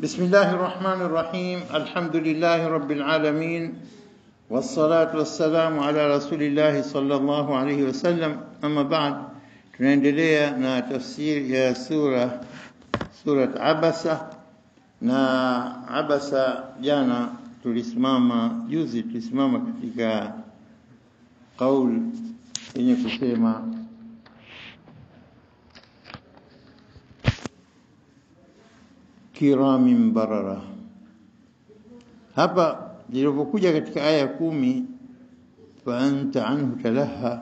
بسم الله الرحمن الرحيم. الحمد لله رب العالمين، والصلاة والسلام على رسول الله صلى الله عليه وسلم. أما بعد، tunaendelea na tafsiri ya surat Abasa. Na Abasa jana juzi tulisimama katika kauli yenye kusema kiramin barara. Hapa nilipokuja katika aya 10, fa anta anhu talaha,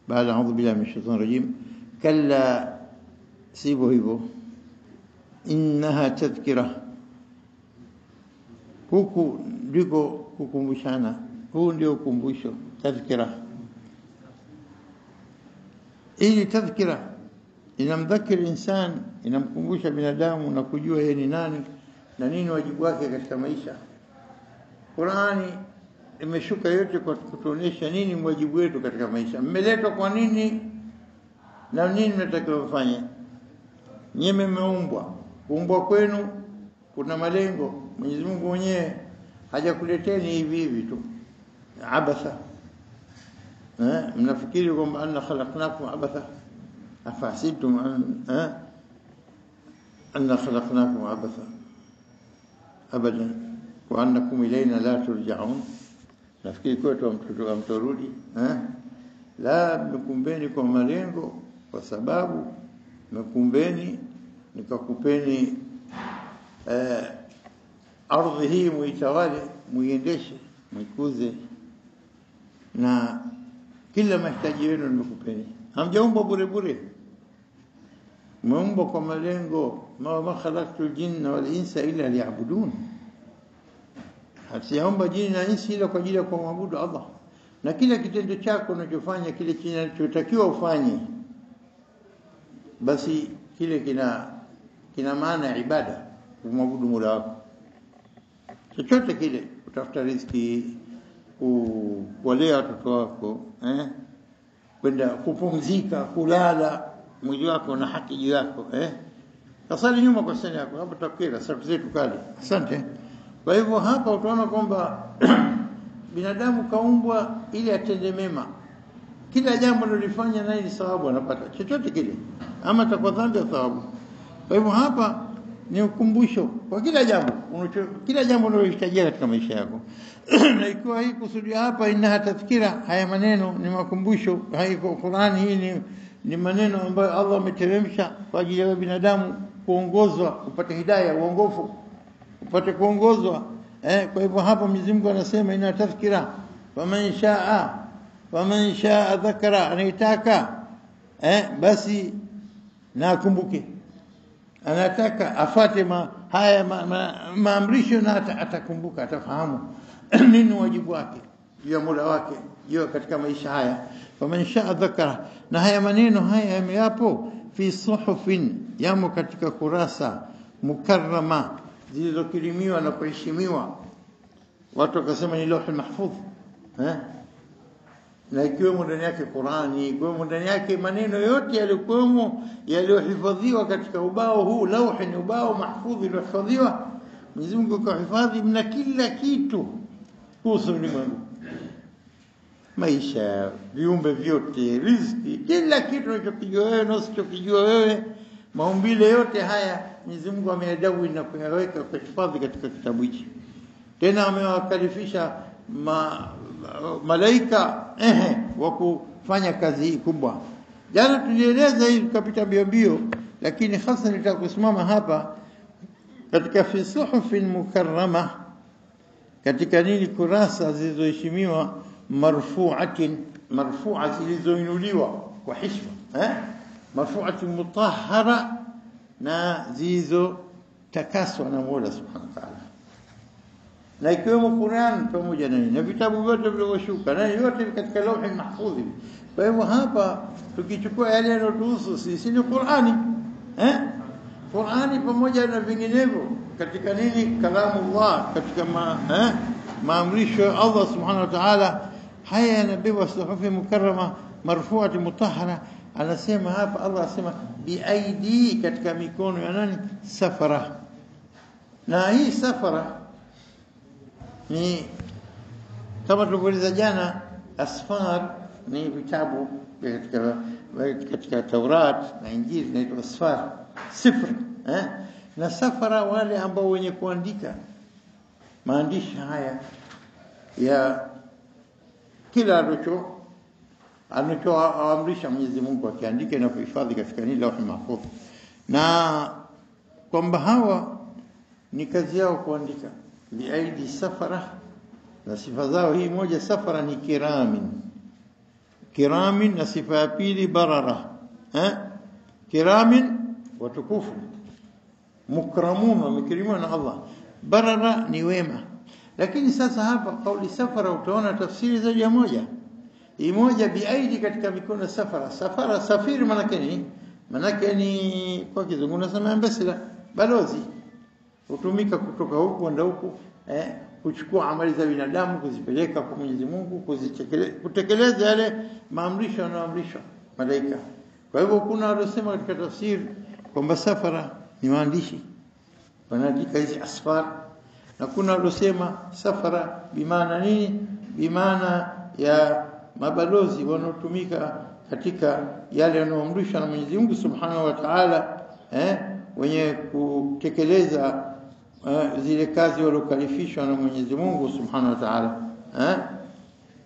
baada a'udhu billahi minash shaitani rajim, kalla, sivyo hivyo, innaha tadhkira. Huku ndiko kukumbushana, huu ndio ukumbusho, tadhkira. Ili tadhkira inamdhakiri insan, inamkumbusha binadamu na kujua yeye ni nani na nini wajibu wake katika maisha. Qur'ani imeshuka yote kwa kutuonesha nini wajibu wetu katika maisha. Mmeletwa kwa nini na nini mnatakiwa kufanya. Nyinyi mmeumbwa. Kuumbwa kwenu kuna malengo. Mwenyezi Mungu mwenyewe hajakuleteni hivi hivi tu. Abasa. Mnafikiri kwamba anna khalaqnakum abatha? أفحسبتم أن خلقناكم عبثا أبدا وأنكم إلينا لا ترجعون. nafikiri kwetu mtorudi la mkumbeni kwa malengo, kwa sababu mkumbeni nikakupeni ardhi hii muitawale, muiendeshe, muikuze, na kila mahitaji yenu nimekupeni. Hamjaumbwa bure bure, mmeumbwa kwa malengo. ma khalaqtul jinna wal insa illa liya'budun. Hasiyaumba jini na insi ila kwa ajili ya kumwabudu Allah. Na kila kitendo chako unachofanya, kile kinachotakiwa ufanye, basi kile kina maana ya ibada, kumwabudu Mola wako. Chochote kile, kutafuta riziki, kuwalea watoto wako, kwenda kupumzika, kulala, mwili wako na haki juu yako, Tasali nyuma kwa sala yako, hapo takira sauti zetu kali. Asante. Kwa hivyo hapa utaona kwamba binadamu kaumbwa ili atende mema. Kila jambo analofanya naye ni thawabu anapata. Chochote kile, ama takwa dhambi au thawabu. Kwa hivyo hapa ni ukumbusho kwa kila jambo unalohitaji katika maisha yako. Na ikiwa hii kusudi hapa ina tadhkira, haya maneno ni makumbusho. Haiko Qur'ani, hii ni maneno ambayo Allah ameteremsha kwa ajili ya binadamu kuongozwa, upate hidayah, uongofu, upate kuongozwa. Kwa hivyo hapa Mwenyezi Mungu anasema ina tadhkira, faman shaa dhakara, anataka basi na akumbuke, anataka afate haya maamrisho, na atakumbuka, atafahamu nini wajibu wake ya Mola wake katika maisha haya. Faman shaa dhakara, na haya maneno haya yameapo fi suhufin, yamo katika kurasa mukarrama, zilizokirimiwa na kuheshimiwa. Watu wakasema ni lauhul mahfudh, na ikiwemo ndani yake Qur'ani, ikiwemo ndani yake maneno yote yaliyohifadhiwa katika ubao huu. Lauhi ni ubao mahfudhi uliohifadhiwa. Mwenyezi Mungu kahifadhi mna kila kitu kuhusu ulimwengu, maisha, viumbe vyote, riziki, kila kitu unachokijua wewe na usichokijua wewe, maumbile yote haya Mwenyezi Mungu ameyadawi na kuyaweka kwa hifadhi katika kitabu hichi. Tena amewakalifisha malaika wa kufanya kazi hii kubwa. Jana tulieleza hii kapita bio, lakini hasa nitakusimama hapa katika fi suhufin mukarrama, katika nini, kurasa zilizoheshimiwa, marfu'a, zilizoinuliwa kwa heshima, marfu'atin mutahhara, na zilizotakaswa na Mola Subhanahu wa Ta'ala. Na ikiwemo Qur'an pamoja na vitabu vyote vilivyoshuka, na yote katika lauhi mahfudhi. Kwa hivyo hapa tukichukua yale yanotuhusu sisi ni Qur'ani, Qur'ani pamoja na vinginevyo katika nini, kalamullah, katika maamrisho ya Allah Subhanahu wa Ta'ala. Haya yanabeba suhufi mukarrama marfu'ati mutahhara. Anasema hapa Allah, anasema biaidi, katika mikono ya nani? Safara. Na hii safara ni kama tulivyoeleza jana, asfar ni vitabu katika Taurat na Injili inaitwa asfar, sifr, na safara wale ambao wenye kuandika maandishi haya ya kila anachoamrisha Mwenyezi Mungu, akiandika na kuhifadhi katika Lauh Mahfudh, na kwamba hawa ni kazi yao kuandika biaidi safara, na sifa zao hii moja safara ni kiramin, na sifa ya pili barara, kiramin watukufu, mukramun wamekirimiwa na Allah, barara ni wema. Lakini sasa hapa kauli safara utaona tafsiri zaidi ya moja. Hii moja biaidi katika mikono safara. Safara safiri manake ni kwa kizungu nasema ambassador, balozi. Hutumika kutoka huku kwenda huku, kuchukua amali za binadamu kuzipeleka kwa Mwenyezi Mungu, kutekeleza yale maamrisho yanayoamrishwa malaika. Kwa hivyo kuna waliosema katika tafsiri kwamba safara ni waandishi wanaandika hizi asfar, na kuna waliosema safara bimaana nini, bimaana ya mabalozi wanaotumika katika yale yanayoamrishwa na Mwenyezi Mungu Subhanahu wa Ta'ala, wenye kutekeleza zile kazi waliokalifishwa na Mwenyezi Mungu Subhanahu wa Ta'ala.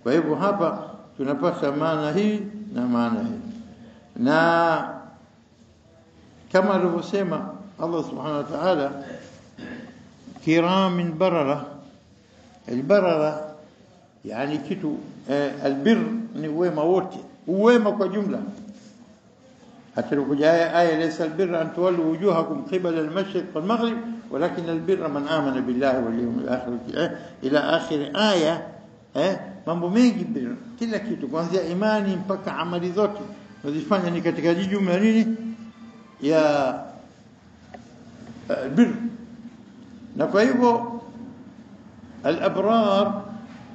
Kwa hivyo hapa tunapata maana hii na maana hii, na kama alivyosema Allah Subhanahu wa Ta'ala kiramin barara. Albarara yani kitu, albir ni wema wote, uwema kwa jumla. حتى لو جاء آية ليس البر أن تولوا وجوهكم قبل المشرق والمغرب ولكن البر من آمن بالله واليوم الآخر إلى آخر آية. mambo mengi bir, kila kitu kuanzia imani mpaka amali zote unazifanya ni katika jumla nini ya bir. Na kwa hivyo al-abrar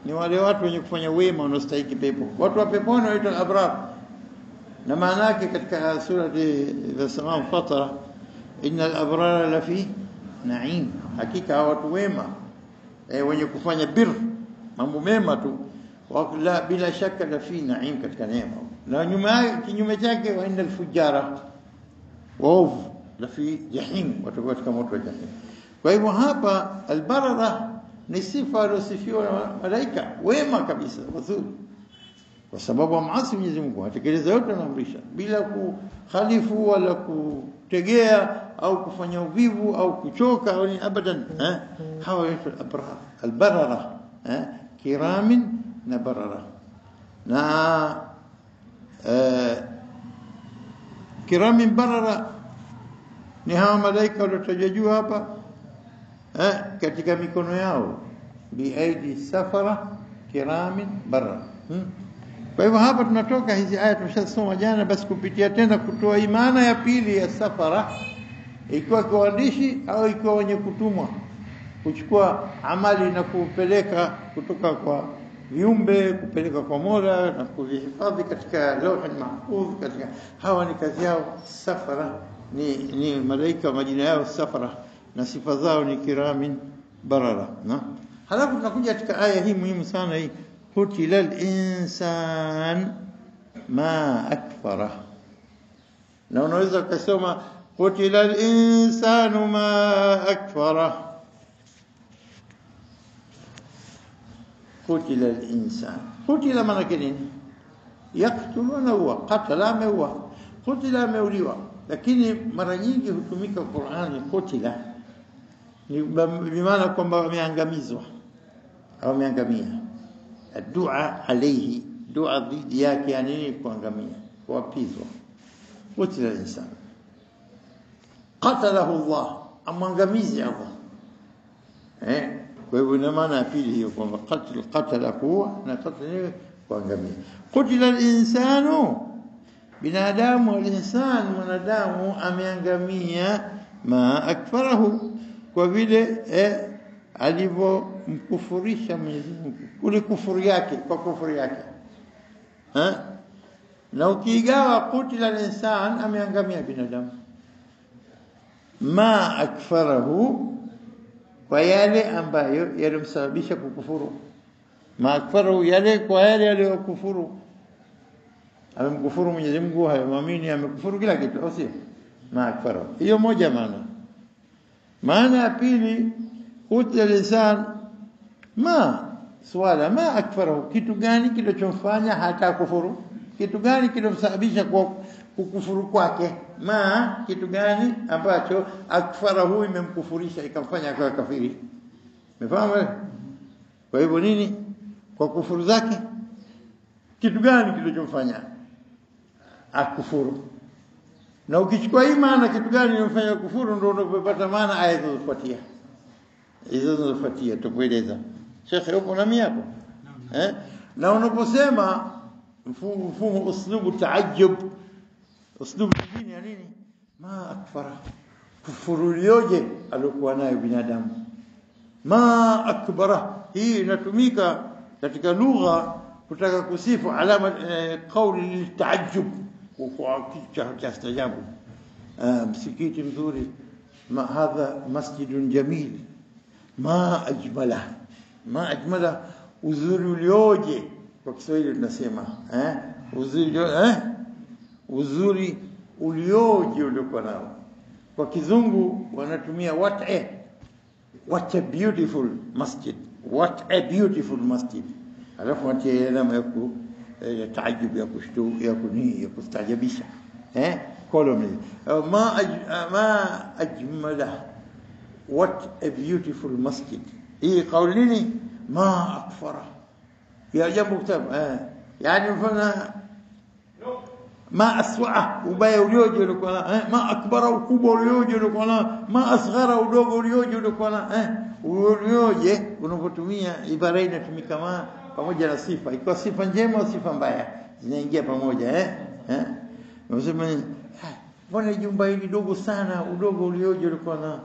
ni wale watu wenye kufanya wema wanaostahili pepo. Watu wa peponi wanaitwa al-abrar, na maana yake katika sura ya Samaa Fatara, innal abrara lafi na'im, hakika watu wema wenye kufanya bir, mambo mema tu, wala bila shaka lafi na'im, katika neema. Na kinyume chake wa innal fujara waovu lafi jahim, watakuwa katika moto wa jahim. Kwa hivyo hapa albarara ni sifa aliyosifiwa na malaika, wema kabisa, wazuri, kwa sababu amasi Mwenyezi Mungu, atekeleza yote anaamrisha bila kukhalifu wala kutegea au kufanya uvivu au kuchoka au ni abadan. Hawa ni al-abrar, al-barara, kiramin na barara. Na kiramin barara ni hawa malaika waliotajwa hapa katika mikono yao, biaidi safara kiramin barara. Kwa hivyo hapa tunatoka hizi aya tushasoma jana, basi kupitia tena kutoa imana ya pili ya safara, ikiwa kwa waandishi au ikiwa wenye kutumwa kuchukua amali na kupeleka kutoka kwa viumbe kupeleka kwa Mola na kuvihifadhi katika Lauh Mahfudh. Katika hawa ni kazi yao safara, ni malaika, majina yao safara na sifa zao ni kiramin barara. Halafu tunakuja katika aya hii muhimu sana hii, قتل الإنسان ما أكفره. لو نوزع كسوما قتل الإنسان ما أكفره. قتل الإنسان، قتل من كنين يقتلون هو قتل ما هو قتل ما هو. lakini mara nyingi hutumika Qur'ani qutila ni bimaana kwamba wameangamizwa au wameangamia. Dua alayhi, dua dhidi yake yani kuangamia, kuapizwa. Qutila insan, qatalahu Allah, amangamizi Allah. Kwa hivyo ina maana ya pili hiyo kwamba qatala kuwa na qatala kuangamia. Qutila al-insanu, binadamu, al-insan mwanadamu ameangamia, ma akfarahu, kwa vile alivyomkufurisha Mwenyezi Mungu, kule kufuru yake, kwa kufuru yake. Na ukigawa qutila al-insan, ameangamia binadamu. Ma akfarahu, kwa yale ambayo yalimsababisha kukufuru. Ma akfarahu, yale kwa yale aliyokufuru. Amemkufuru Mwenyezi Mungu, hayamwamini, amekufuru kila kitu, au sio? Ma akfarahu. Hiyo moja maana. Maana ya pili, qutila lisan ma swala ma akfarahu, kitu gani kilichomfanya hata kufuru? Kitu gani kilomsababisha kwa kukufuru kwake? Ma, kitu gani ambacho akfarahu, imemkufurisha ikamfanya akawa kafiri? Umefahamu? Kwa hivyo nini? Kwa kufuru zake. Kitu gani kilichomfanya akufuru? Na ukichukua hii maana kitu gani kinamfanya kufuru, ndio unapopata maana aya zinazofuatia. Hizo zinazofuatia tukueleza. Sheikh yupo nami hapo? Na unaposema mfumo uslubu taajjub, uslubu dini ya nini? Ma akfara, kufuru yoje alikuwa nayo binadamu. Ma akbara, hii inatumika katika lugha kutaka kusifu alama kauli litaajjub, kwa cha astajabu. Msikiti mzuri, ma hadha masjidun jamil, ma ajmala. Ma ajmala, uzuri ulioje. Kwa Kiswahili tunasema uzuri ulioje uliokuwa nao. Kwa Kizungu wanatumia what a beautiful masjid, what a beautiful masjid. Alafu watie alama ya taajub, ya kushtu, ya kustajabisha. Koloni ma ajmala, what a beautiful masjid. Hii kauli nini? Ma akfara, ya jambo kitabu. Yani mfano ma aswa, ubaya ulioje ulikuwa na, ma akbara, ukubwa ulioje ulikuwa na, ma asghara, udogo ulioje ulikuwa na. Ulioje unapotumia ibara inatumika ma pamoja na sifa, ikiwa sifa njema au sifa mbaya zinaingia pamoja. Unasema mbona jumba hili dogo sana, udogo ulioje ulikuwa na,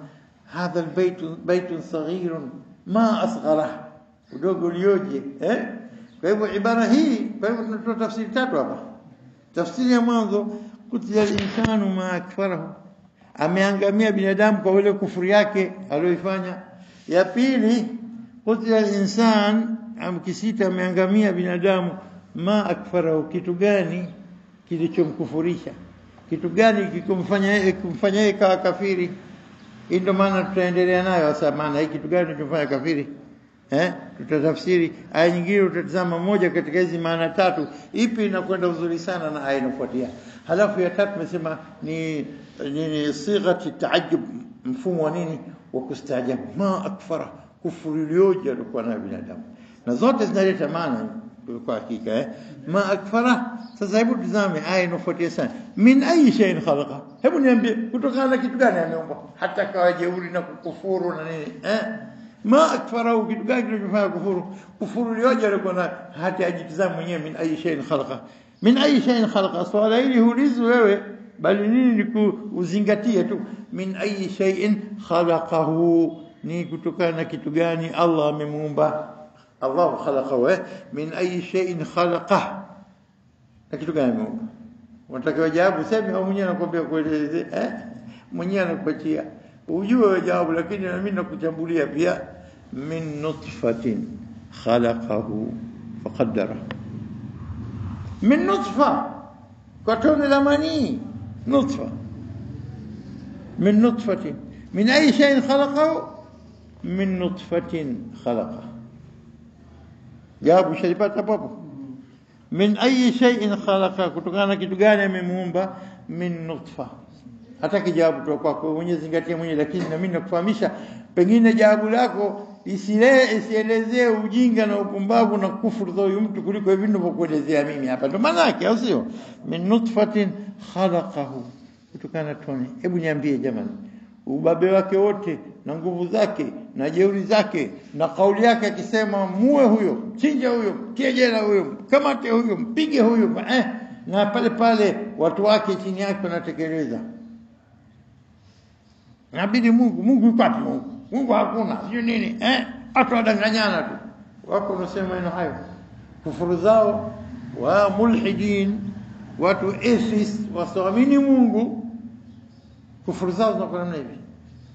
hadha albayt saghirun ma asghara, udogo ulioje. Kwa hivyo ibara hii, kwa hivyo tunatoa tafsiri tatu hapa. Tafsiri ya mwanzo, kutila insanu ma akfarahu, ameangamia binadamu kwa ile kufuru yake aliyoifanya. Ya pili, kutila insan, amkisita ameangamia binadamu ma akfarahu, kitu gani kilichomkufurisha, kitu gani kikumfanya yeye kawa kafiri. Ndio maana tutaendelea nayo sasa. Maana hii kitu gani kinachofanya kafiri? Tutatafsiri aya nyingine, utatazama moja katika hizi maana tatu, ipi inakwenda uzuri sana na aya inafuatia. Halafu ya tatu tumesema ni sighati taajjub, mfumo wa nini? Wa kustaajabu. Ma akfara, kufuru iliyoje alikuwa nayo binadamu. Na zote zinaleta maana kwa hakika. Ma akfara. Sasa hebu tuzame aya inafuatia sana. Min ayi shay'in khalaqa, hebu niambie kutokana na kitu gani ameumba hata kawa jeuri na kukufuru na nini? Ma akfarahu, kitu gani kinachofanya kufuru? Kufuru yote alikuwa na, hata ajitazama mwenyewe. Min ayi shay'in khalaqa, min ayi shay'in khalaqa. Swala hili huulizi wewe, bali nini ni kuzingatia tu. Min ayi shay'in khalaqahu, ni kutokana na kitu gani Allah amemuumba. Allah khalaqahu, min ayi shay'in khalaqah, na kitu gani amemuumba. Unataka jawabu sema au mwenyewe anakuambia kueleze? Mwenyewe anakupatia ujue jawabu, lakini na mimi nakuchambulia pia. Min nutfatin khalaqahu faqaddara, min nutfa, kwa tone la manii, nutfa. Min nutfatin, min ayi shay'in khalaqahu, min nutfatin khalaqa. Jawabu shalipata hapo. Min ayi shay'in khalaqa, kutokana na kitu gani amemuumba. Min nutfa. Hata kijawabu tu kwako mwenyewe, zingatia mwenyewe, lakini na mimi nakufahamisha, pengine jawabu lako isielezee ujinga na upumbavu na kufuru za huyu mtu kuliko hivi ninavyokuelezea mimi hapa. Ndio maana yake, au sio? Min nutfatin khalaqahu, kutokana na tone. Hebu niambie jamani, ubabe wake wote na nguvu zake na jeuri zake na kauli yake akisema muue huyo, chinja huyo, tie jela huyo, kamate huyo, mpige huyo, na pale pale watu wake chini yake wanatekeleza. Inabidi Mungu yuko wapi? Mungu hakuna, sio nini? Watu wadanganyana tu. Wako wanasema ina hayo. Kufuru zao wa mulhidin, watu atheists wasioamini Mungu, kufuru zao zinakuwa namna hivi.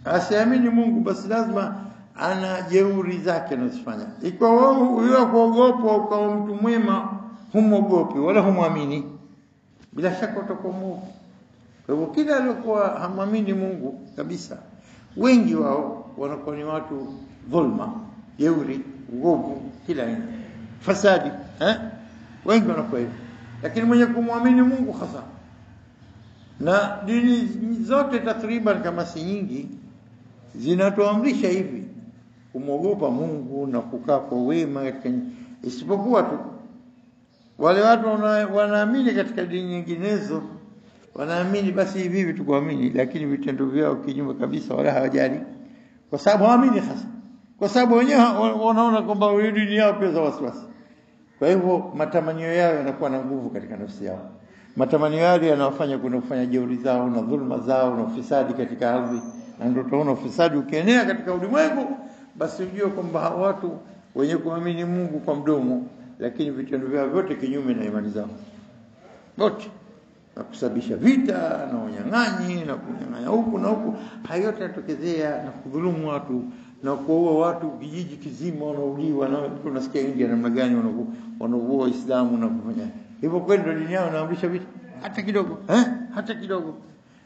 Asiamini Mungu basi lazima ana jeuri zake anazifanya. Ikiwa wewe kuogopa ukawa mtu mwema, humwogopi wala humwamini, bila shaka utakuwa mwovu. Kwa hivyo kila alikuwa hamwamini Mungu kabisa, wengi wao wanakuwa ni watu dhulma, jeuri, uovu, kila aina fasadi, wengi wanakuwa hivyo. Lakini mwenye kumwamini Mungu hasa, na dini zote takriban kama si nyingi zinatuamrisha hivi, kumwogopa Mungu na kukaa kwa wema, isipokuwa tu wale watu wanaamini katika dini nyinginezo, wanaamini basi hivi hivi tukuamini, lakini vitendo vyao kinyume kabisa, wala hawajali, kwa sababu hawaamini hasa, kwa sababu wenyewe wanaona kwamba dini yao pia za wasiwasi. Kwa hivyo matamanio yao yanakuwa na nguvu katika nafsi yao. Matamanio yao yanawafanya kufanya jeuri zao na dhulma zao na ufisadi katika ardhi. Na ndio tunaona ufisadi ukienea katika ulimwengu, basi ujue kwamba watu wenye kuamini Mungu kwa mdomo, lakini vitendo vyao vyote kinyume na imani zao. Wote na kusababisha vita na unyang'anyi na kunyang'anya huku na huku, hayo yote yanatokezea, na kudhulumu watu na kuua watu, kijiji kizima wanauliwa, na tunasikia India namna gani wanaua Waislamu na kufanya hivyo. Kweli ndio dini yao inaamrisha vitu hata kidogo, hata kidogo.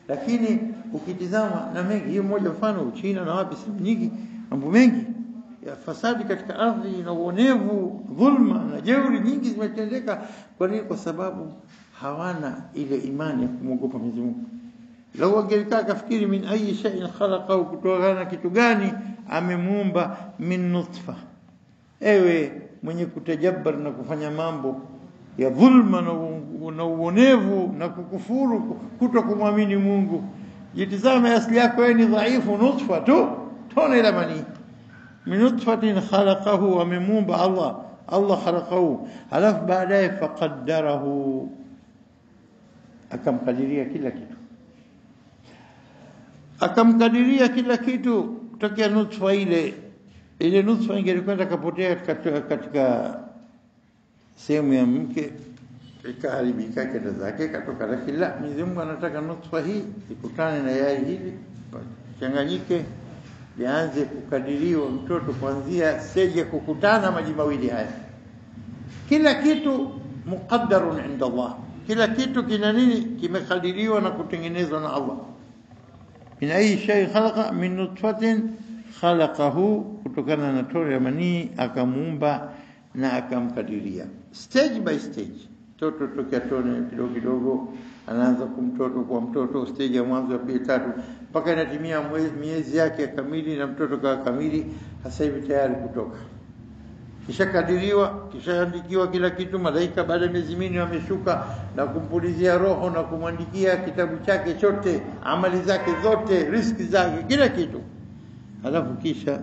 Lakini ukitizama na mengi, hiyo moja mfano Uchina na wapi, sehemu nyingi mambo mengi ya fasadi katika ardhi na uonevu, dhulma na jeuri nyingi zimetendeka. Kwa nini? Kwa sababu hawana ile imani ya kumwogopa Mwenyezi Mungu. Lau angelikaa kafikiri min ayi shay'in khalaqahu, kutokana kitu gani amemuumba, min nutfa. Ewe mwenye kutajabbar na kufanya mambo ya dhulma na uonevu na kukufuru, kutokumwamini Mungu, jitizame asili yako, wewe ni dhaifu, nutfa tu, tone ila mani. Min nutfatin khalaqahu, amemuumba Allah khalaqahu, halafu baadaye faqaddarahu, akamkadiria kila kitu. Akamkadiria kila kitu tokea nutfa ile nutfa ingelikwenda kapotea katika sehemu ya mke, ikaharibika kenda zake katoka. Lakini la, Mwenyezi Mungu anataka nutfa hii ikutane na yai hili, changanyike, lianze kukadiriwa mtoto kuanzia stage kukutana maji mawili haya. Kila kitu muqaddarun inda Allah, kila kitu kina nini, kimekadiriwa na kutengenezwa na Allah. Min ayi shay khalaqa, min nutfatin khalaqahu, kutokana na tone ya manii akamuumba na akamkadiria stage by stage. Toto tokea tone kidogo kidogo, anaanza kumtoto kwa mtoto, stage ya mwanzo, ya pili, tatu, mpaka inatimia miezi yake kamili na mtoto kawa kamili. Sasa hivi tayari kutoka, kisha kadiriwa, kisha andikiwa kila kitu. Malaika baada ya miezi minne wameshuka na kumpulizia roho na kumwandikia kitabu chake chote, amali zake zote, riziki zake, kila kitu. Halafu kisha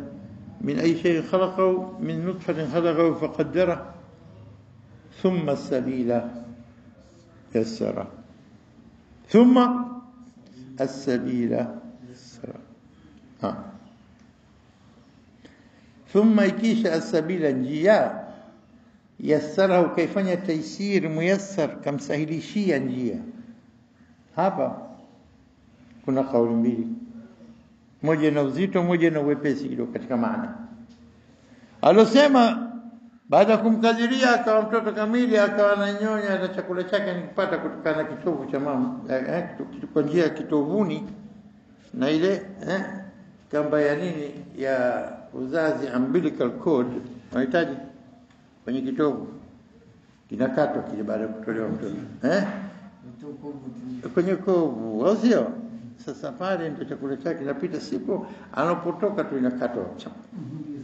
min ayi shay khalaqahu, min nutfatin khalaqahu faqaddara, thumma as-sabila yassara, thumma as-sabila yassara. Thumma ikisha as-sabila, njia, yassara, ukaifanya taysir muyassar, kamsahilishia njia. Hapa kuna kauli mbili, moja na uzito, moja na uwepesi kidogo katika maana. Alosema baada ya kumkadiria akawa mtoto kamili, akawa ananyonya, na chakula chake nikipata kutokana na kitovu cha mama, kwa njia ya kitovuni, na ile kamba ya nini ya uzazi, umbilical cord, unahitaji kwenye kitovu, kinakatwa kile baada ya kutolewa mtoto, kwenye kovu, au sio? Sasa pale ndio chakula chake kinapita, sipo anapotoka tu inakatwa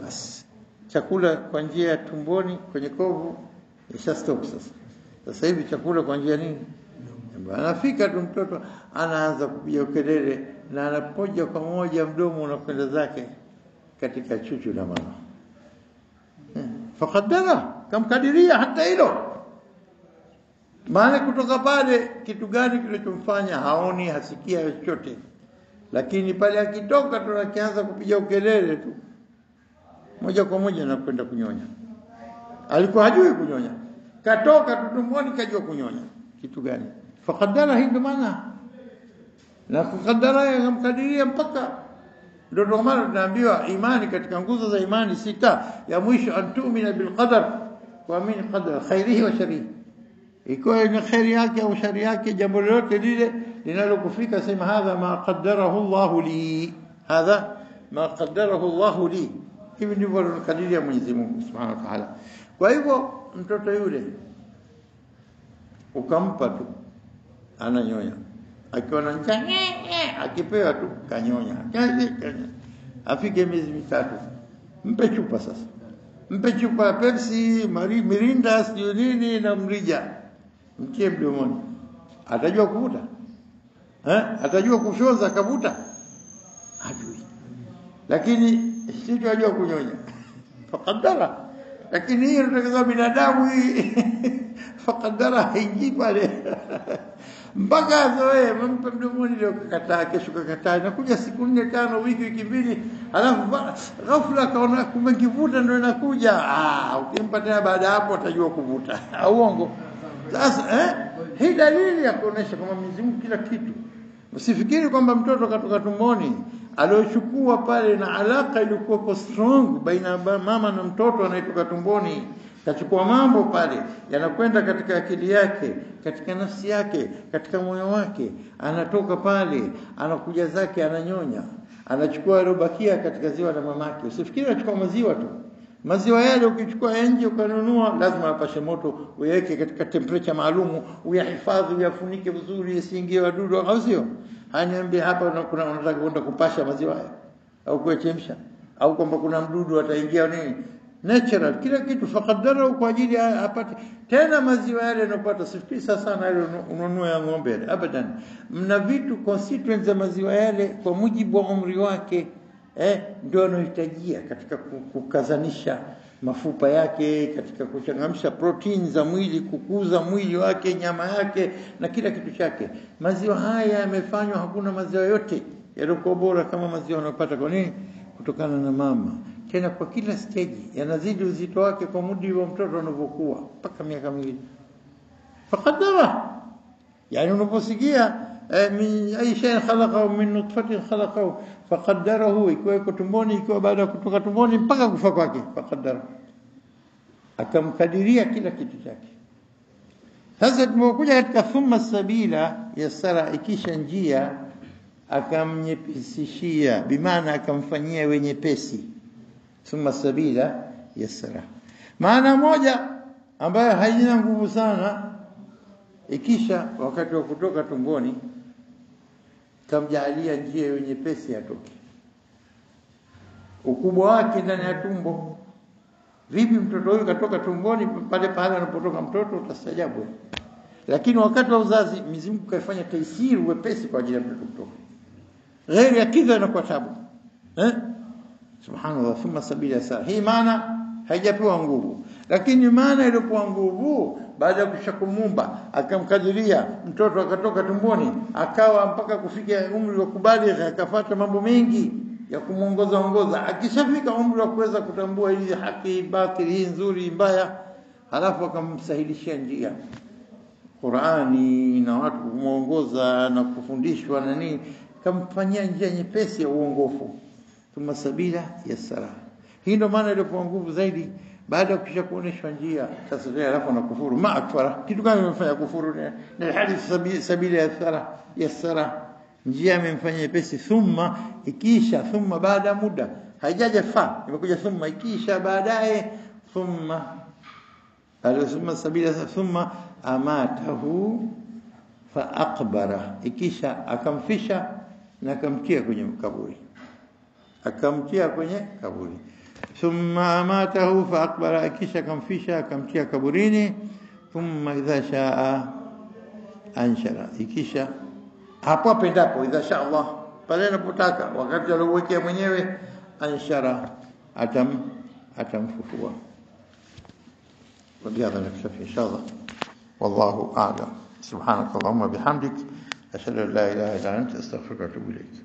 basi. Chakula kwa njia ya tumboni kwenye kovu isha stop. Sasa hivi chakula kwa njia nini, anafika tu mtoto anaanza kupiga kelele, na anapoja kwa moja mdomo unakwenda zake katika chuchu la mama. Faqaddara, kamkadiria hata hilo. Maana kutoka pale kitu gani kilichomfanya haoni, hasikia chochote, lakini pale akitoka tu akianza kupiga ukelele tu, moja kwa moja anakwenda kunyonya. Alikuwa hajui kunyonya, katoka tu tumboni kajua kunyonya. Kitu gani? Faqaddara, hii ndio maana. Na kukadara, akamkadiria mpaka Ndio kwa maana tunaambiwa imani, katika nguzo za imani sita, ya mwisho antumina bil qadar, kuamini qadar khairihi wa sharrihi. Ikiwa ni khairi yake au shari yake, jambo lolote lile linalokufika, sema hadha ma qaddarahu Allah li, hadha ma qaddarahu Allah li. Hivi ndivyo anakadiria Mwenyezi Mungu Subhanahu wa Ta'ala. Kwa hivyo mtoto yule ukampa tu ananyonya, akiwa na njaa akipewa tu kanyonya, afike miezi mitatu, mpe chupa sasa, mpe chupa Pepsi, Mirinda, sio nini na mrija, mtie mdomoni. Atajua kuvuta? Atajua kufyoza kavuta? Hajui. Lakini sisi ajua kunyonya. Faqadara. Lakini hiyo tunataka binadamu hii faqadara haingii pale. Mpaka zoe mpe mdomoni, leo kakataa, kesho kakataa, nakuja siku 4 5 wiki 2, alafu ghafla kaona kumekivuta ndio inakuja. Ukimpa tena baada hapo atajua kuvuta. Uongo. Sasa hii dalili ya kuonesha kwamba Mwenyezi Mungu kila kitu. Usifikiri kwamba mtoto katoka tumboni aliochukua pale na alaka ilikuwa strong baina mama na mtoto anayetoka tumboni, kachukua mambo pale yanakwenda katika akili yake, katika nafsi yake, katika moyo wake, anatoka pale anakuja zake ananyonya, anachukua robakia katika ziwa la mamake. Usifikiri anachukua maziwa tu. Maziwa yale ukichukua nje ukanunua, lazima apashe moto, uweke katika temperature maalumu, uyahifadhi, uyafunike vizuri isiingie wadudu, au sio? Haniambie hapa kuna unataka kwenda kupasha maziwa haya au kuchemsha, au kwamba kuna mdudu ataingia nini? Natural, kila kitu faqadara kwa ajili apate. Tena maziwa yale yanapata sifikiri sana ile ununue ya ng'ombe, abadan. Mna vitu constituents za maziwa yale kwa mujibu wa umri wake, ndio anahitajia katika kukazanisha mafupa yake, katika kuchangamsha protein za mwili, kukuza mwili wake, nyama yake na kila kitu chake. Maziwa haya yamefanywa, hakuna maziwa yote yaliokuwa bora kama maziwa unayopata. Kwa nini? Kutokana na mama. Tena kwa kila stage yanazidi uzito wake kwa muda wa mtoto anavyokuwa mpaka miaka miwili. Faqadara, yani unaposikia min ay shay khalaqahu min nutfatin khalaqahu faqaddarahu, ikiwa tumboni, ikiwa baada ya kutoka tumboni mpaka kufa kwake, faqaddara, akamkadiria kila kitu chake. Sasa tumekuja katika thumma sabila yassara, ikisha njia akamnyepesishia, bimaana akamfanyia wenye pesi. Thumma sabila yassara, maana moja ambayo haina nguvu sana, ikisha wakati wa kutoka tumboni kamjalia njia yenye pesi atoke. Ukubwa wake ndani ya tumbo, vipi mtoto huyu katoka tumboni, pale anapotoka mtoto utastajabu. Lakini wakati wa uzazi Mwenyezi Mungu kaifanya taisiri, wepesi kwa ajili ya mtoto kutoka. Ghairi ya kidha inakuwa tabu. Subhanallah. Thumma sabila yasara, hii maana haijapewa nguvu, lakini maana iliyopewa nguvu baada ya kushakumumba akamkadiria mtoto akatoka tumboni akawa mpaka kufikia umri wa kubaligha, akafuata mambo mengi ya kumuongoza. Akishafika umri wa kuweza kutambua hii haki, batili, hii nzuri, mbaya, halafu akamsahilishia njia Qur'ani na watu kumuongoza na kufundishwa na nini, kamfanyia njia nyepesi ya uongofu. Thumma sabila yassara, hii ndo maana iliyopewa nguvu zaidi baada ya kisha kuoneshwa njia. Sasa leo alafu na kufuru, ma akfara, kitu gani imefanya kufuru? Ni hadithi sabila yassara, njia imemfanyia nyepesi. Thumma, ikisha, thumma baada muda, haijaja fa, imekuja thumma, ikisha baadaye, thumma thumma sabila, thumma amatahu fa aqbara, ikisha akamfisha na akamtia kwenye kaburi, thumma amatahu fa aqbara, ikisha akamfisha akamtia kaburini. Thumma idha shaa anshara, ikisha hapo apendapo, idha shaa Allah, pale anapotaka, wakati alowekea mwenyewe, anshara, atamfufua. وبهذا نكتفي إن شاء الله، والله أعلم. سبحانك اللهم وبحمدك، أشهد أن لا إله إلا أنت، أستغفرك وأتوب إليك.